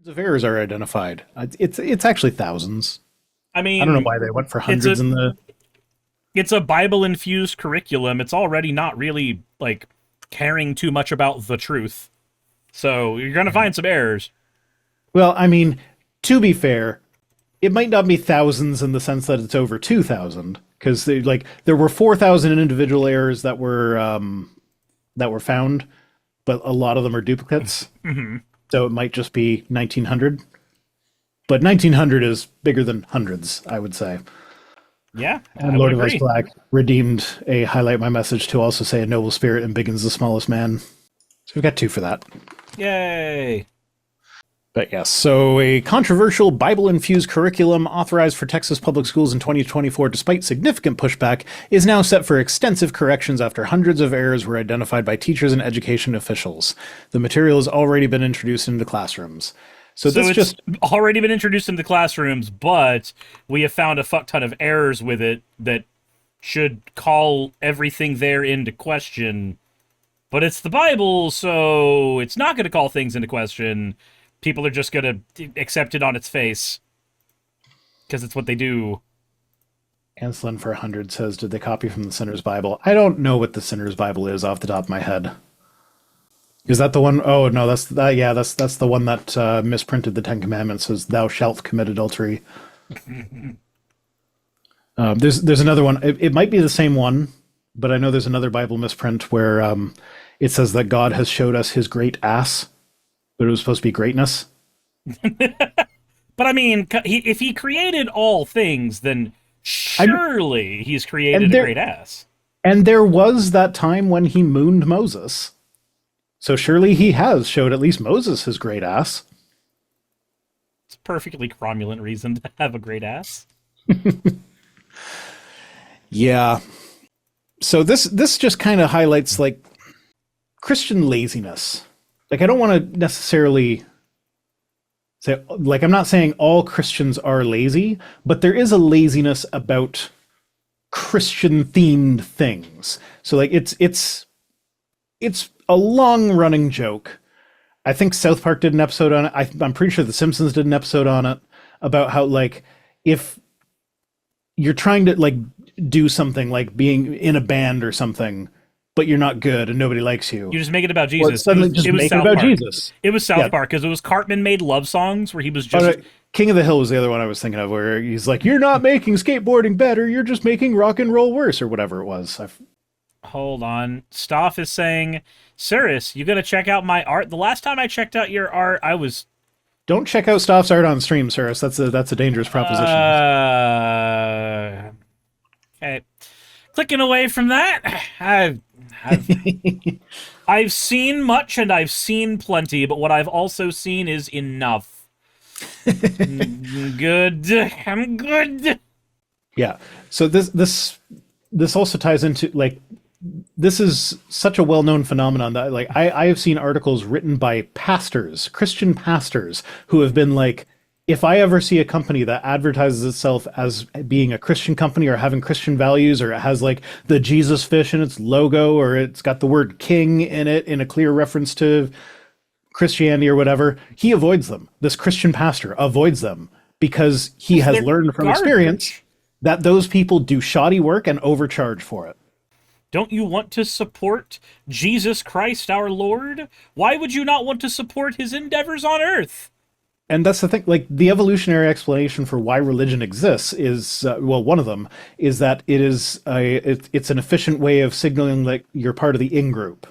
of errors are identified. It's actually thousands. I I don't know mean, why they went for it's hundreds a in the. it's a Bible infused curriculum. It's already not really like caring too much about the truth. So you're gonna find some errors. Well, I mean, to be fair, it might not be thousands in the sense that it's over 2,000 because there were 4,000 individual errors that were found, but a lot of them are duplicates. Mm-hmm. So it might just be 1,900. But 1,900 is bigger than hundreds, I would say. Yeah, And I would Lord of Ice agree. Black redeemed a highlight my message to also say a noble spirit and Biggin's the smallest man. So we've got two for that. Yay. But yes, so a controversial Bible-infused curriculum authorized for Texas public schools in 2024, despite significant pushback, is now set for extensive corrections after hundreds of errors were identified by teachers and education officials. The material has already been introduced into classrooms. So So this it's just already been introduced into classrooms, but we have found a fuck ton of errors with it that should call everything there into question. But it's the Bible, so it's not going to call things into question. People are just going to accept it on its face because it's what they do. Anselin for 100 says, did they copy from the Sinner's Bible? I don't know what the Sinner's Bible is off the top of my head. Is that the one? Oh no, that's that. Yeah, that's the one that misprinted the Ten Commandments as "Thou shalt commit adultery." There's another one. It might be the same one, but I know there's another Bible misprint where it says that God has showed us His great ass, but it was supposed to be greatness. But I mean, if he created all things, then I'm, surely he's created and a there great ass. and there was that time when He mooned Moses, so surely He has showed at least Moses His great ass. It's a perfectly cromulent reason to have a great ass. Yeah. So this just kind of highlights like Christian laziness. Like I don't want to necessarily say like I'm not saying all Christians are lazy, but there is a laziness about Christian themed things. So like it's a long running joke. I think South Park did an episode on it. I'm pretty sure The Simpsons did an episode on it about how like if you're trying to like do something like being in a band or something, but you're not good and nobody likes you. You just make it about Well, Jesus. suddenly just it was make it South about Park. Jesus. It was Yeah. South Park because it was Cartman made love songs where he was Oh, just no, King of the Hill was the other one I was thinking of, where he's like, "You're not making skateboarding better. You're just making rock and roll worse," or whatever it was. hold on. Stoff is saying, Cirrus, you gotta check out my art. The last time I checked out your art, I was Don't check out Stoff's art on stream, Cyrus. That's a dangerous proposition. Okay. Clicking away from that. I've I've seen much and I've seen plenty, but what I've also seen is enough. Good. I'm good. Yeah. So this also ties into like this is such a well-known phenomenon that like I have seen articles written by pastors, Christian pastors, who have been like, if I ever see a company that advertises itself as being a Christian company or having Christian values, or it has like the Jesus fish in its logo, or it's got the word king in it in a clear reference to Christianity or whatever, he avoids them. This Christian pastor avoids them because he has They're learned from garbage. experience that those people do shoddy work and overcharge for it. Don't you want to support Jesus Christ our Lord? Why would you not want to support his endeavors on earth? And that's the thing, like the evolutionary explanation for why religion exists is, well, one of them is that it's an efficient way of signaling that you're part of the in-group.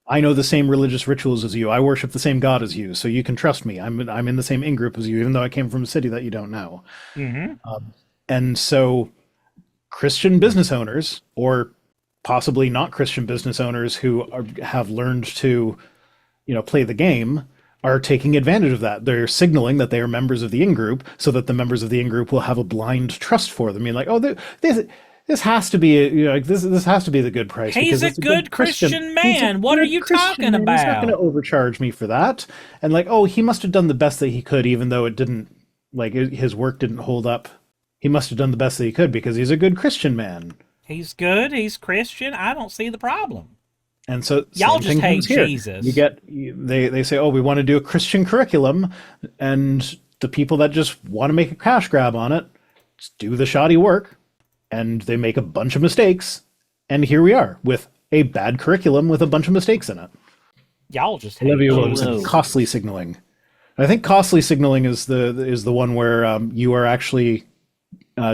I know the same religious rituals as you. I worship the same God as you, so you can trust me. I'm in the same in-group as you, even though I came from a city that you don't know. Mm-hmm. And so Christian business owners, or possibly not Christian business owners have learned to, play the game, are taking advantage of that. They're signaling that they are members of the in-group so that the members of the in-group will have a blind trust for them. I mean, like, oh, this has to be, like, this has to be the good price. He's because a it's good Christian man. What are you talking man. He's not going to about? overcharge me for that. And like, oh, he must have done the best that he could, even though it didn't, like, his work didn't hold up. He must have done the best that he could because he's a good Christian man. He's good. He's Christian. I don't see the problem. And so Y'all same just thing hate comes here. Jesus. They say, oh, we want to do a Christian curriculum, and the people that just want to make a cash grab on it just do the shoddy work, and they make a bunch of mistakes, and here we are with a bad curriculum with a bunch of mistakes in it. Y'all just hate Olivia Jesus. Wilson, costly signaling. I think costly signaling is the one where you are actually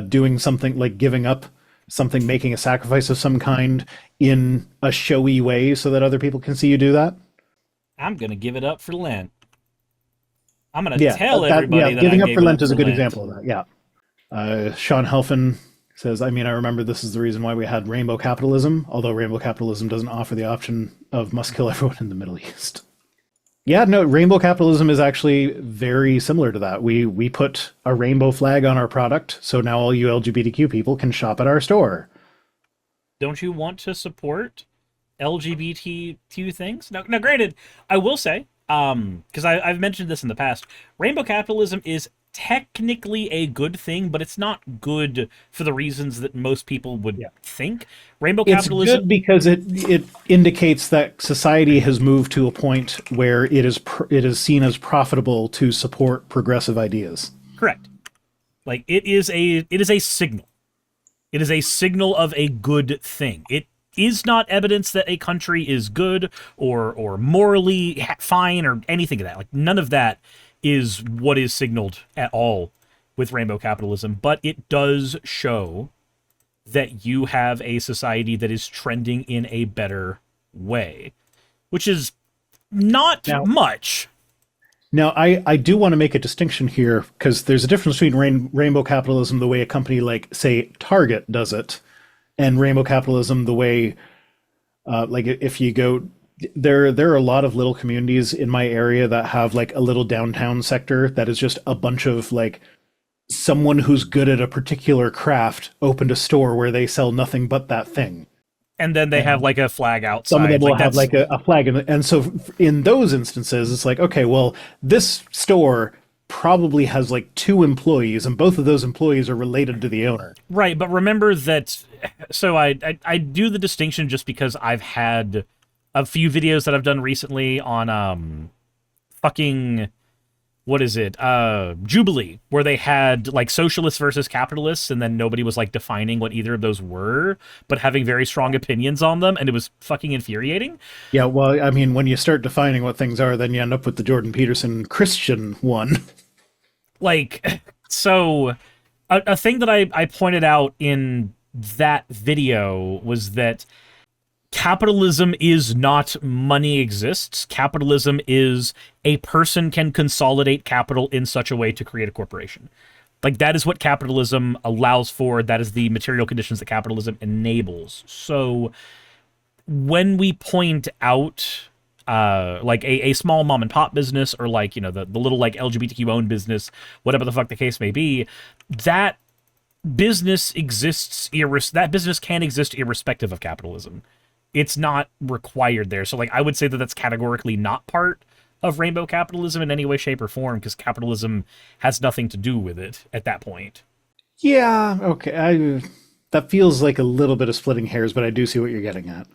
doing something like giving up something, making a sacrifice of some kind in a showy way so that other people can see you do that. I'm gonna give it up for Lent. I'm gonna tell that everybody that giving I up gave for it Lent up is a for good Lent. example of that. Yeah. Sean Helfin says, I mean, I remember this is the reason why we had rainbow capitalism, although rainbow capitalism doesn't offer the option of must kill everyone in the Middle East. Yeah, no, rainbow capitalism is actually very similar to that. We put a rainbow flag on our product, so now all you LGBTQ people can shop at our store. Don't you want to support LGBTQ things? Now, granted, I will say, because I've mentioned this in the past, rainbow capitalism is technically a good thing, but it's not good for the reasons that most people would think. Rainbow It's capitalism, good because it indicates that society has moved to a point where it is seen as profitable to support progressive ideas. correct. Like it is a signal. It is a signal of a good thing. It is not evidence that a country is good or morally fine or anything of that. Like none of that is what is signaled at all with rainbow capitalism, but it does show that you have a society that is trending in a better way, which is not much. Now, I do want to make a distinction here because there's a difference between rainbow capitalism, the way a company like, say, Target does it, and rainbow capitalism, the way, like, if you go, there are a lot of little communities in my area that have like a little downtown sector that is just a bunch of like someone who's good at a particular craft opened a store where they sell nothing but that thing. And then they have like a flag outside. Some of them will like have like a flag. And so in those instances, it's like, okay, well, this store probably has like 2 employees, and both of those employees are related to the owner. Right, but remember that, so I do the distinction just because I've had a few videos that I've done recently on fucking, what is it, Jubilee, where they had like socialists versus capitalists, and then nobody was like defining what either of those were, but having very strong opinions on them, and it was fucking infuriating. Yeah, well, I mean, when you start defining what things are, then you end up with the Jordan Peterson Christian one. Like, so a thing that I pointed out in that video was that capitalism is not money exists. Capitalism is a person can consolidate capital in such a way to create a corporation. Like, that is what capitalism allows for. That is the material conditions that capitalism enables. So when we point out like a small mom and pop business, or like, you know, the little like LGBTQ owned business, whatever the fuck the case may be, that business exists, that business can exist irrespective of capitalism. It's not required there. So like, I would say that that's categorically not part of rainbow capitalism in any way, shape, or form, because capitalism has nothing to do with it at that point. Yeah, okay. That feels like a little bit of splitting hairs, but I do see what you're getting at.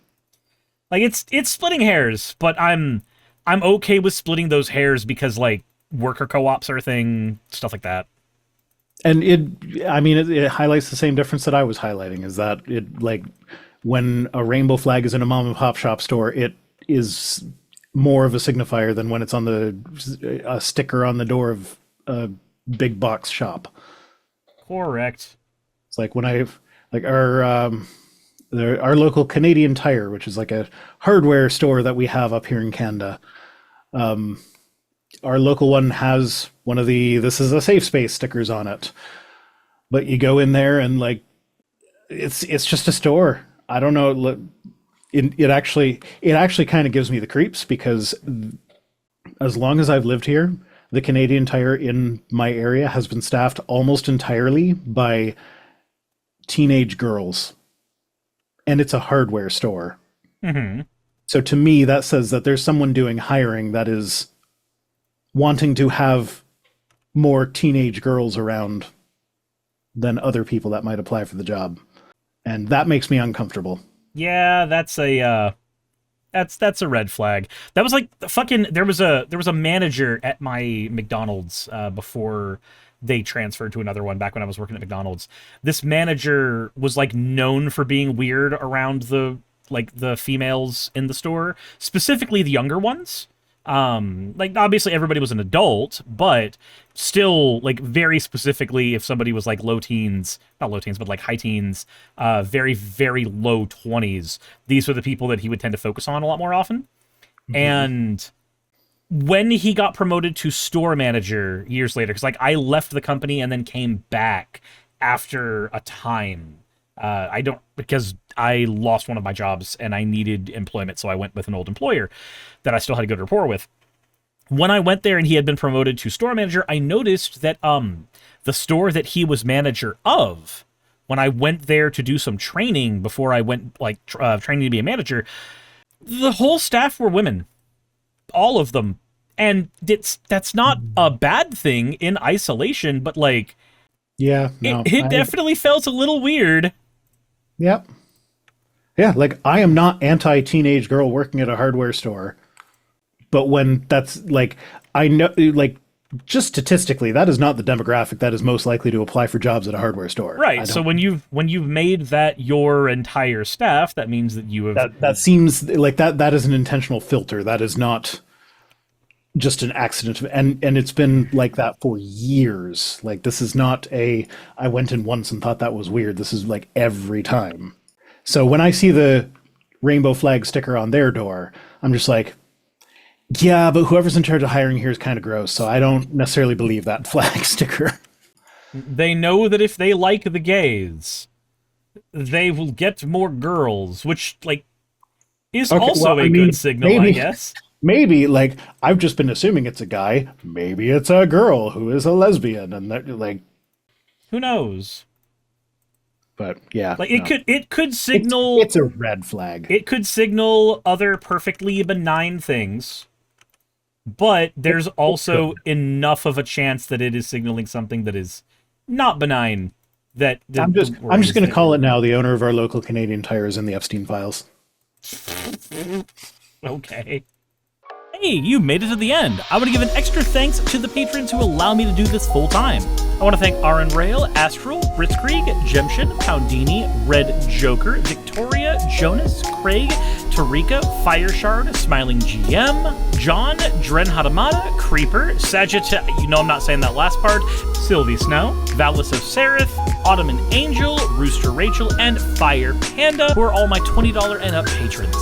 Like, it's splitting hairs, but I'm okay with splitting those hairs because like worker co-ops are a thing, stuff like that. And it highlights the same difference that I was highlighting, is that it, like, when a rainbow flag is in a mom and pop shop store, it is more of a signifier than when it's on a sticker on the door of a big box shop. Correct. It's like when our local Canadian Tire, which is like a hardware store that we have up here in Canada. Our local one has one of the "This is a safe space" stickers on it, but you go in there and like it's just a store. I don't know. It actually kind of gives me the creeps, because as long as I've lived here, the Canadian Tire in my area has been staffed almost entirely by teenage girls, and it's a hardware store. Mm-hmm. So to me, that says that there's someone doing hiring that is wanting to have more teenage girls around than other people that might apply for the job. And that makes me uncomfortable. Yeah, that's a That's a red flag. That was like fucking. There was a manager at my McDonald's before they transferred to another one back when I was working at McDonald's. This manager was like known for being weird around the females in the store, specifically the younger ones. Like obviously everybody was an adult, but still like very specifically if somebody was like not low teens, but like high teens, very, very low 20s, these were the people that he would tend to focus on a lot more often. Mm-hmm. And when he got promoted to store manager years later, because like I left the company and then came back after a time, because I lost one of my jobs and I needed employment, so I went with an old employer that I still had a good rapport with. When I went there and he had been promoted to store manager, I noticed that the store that he was manager of, when I went there to do some training before I went training to be a manager, the whole staff were women, all of them, and that's not a bad thing in isolation, but like, yeah, no, it definitely felt a little weird. Yep. Yeah, like I am not anti-teenage girl working at a hardware store, but when that's like, I know, like, just statistically, that is not the demographic that is most likely to apply for jobs at a hardware store. Right. So when you've made that your entire staff, that means that you have that seems like that is an intentional filter. That is not just an accident, and it's been like that for years. Like this is not I went in once and thought that was weird. This is like every time. So when I see the rainbow flag sticker on their door, I'm just like, yeah, but whoever's in charge of hiring here is kind of gross, so I don't necessarily believe that flag sticker. They know that if they like the gays, they will get more girls, which like is also a good signal, maybe, I guess. Maybe, like, I've just been assuming it's a guy. Maybe it's a girl who is a lesbian, and that, like, who knows? But yeah, like it could signal it's a red flag. It could signal other perfectly benign things, but there's also enough of a chance that it is signaling something that is not benign. That I'm just going to call it now. The owner of our local Canadian Tire is in the Epstein files. Okay. Hey, you made it to the end. I want to give an extra thanks to the patrons who allow me to do this full time. I want to thank Aaron Rail, Astral, Britzkrieg, Jemshin, Poundini, Red Joker, Victoria, Jonas, Craig, Tarika, Fireshard, Smiling GM, John, Dren Hadamada, Creeper, Sagitta, you know I'm not saying that last part, Sylvie Snow, Valis of Seraph, Ottoman Angel, Rooster Rachel, and Fire Panda, who are all my $20 and up patrons.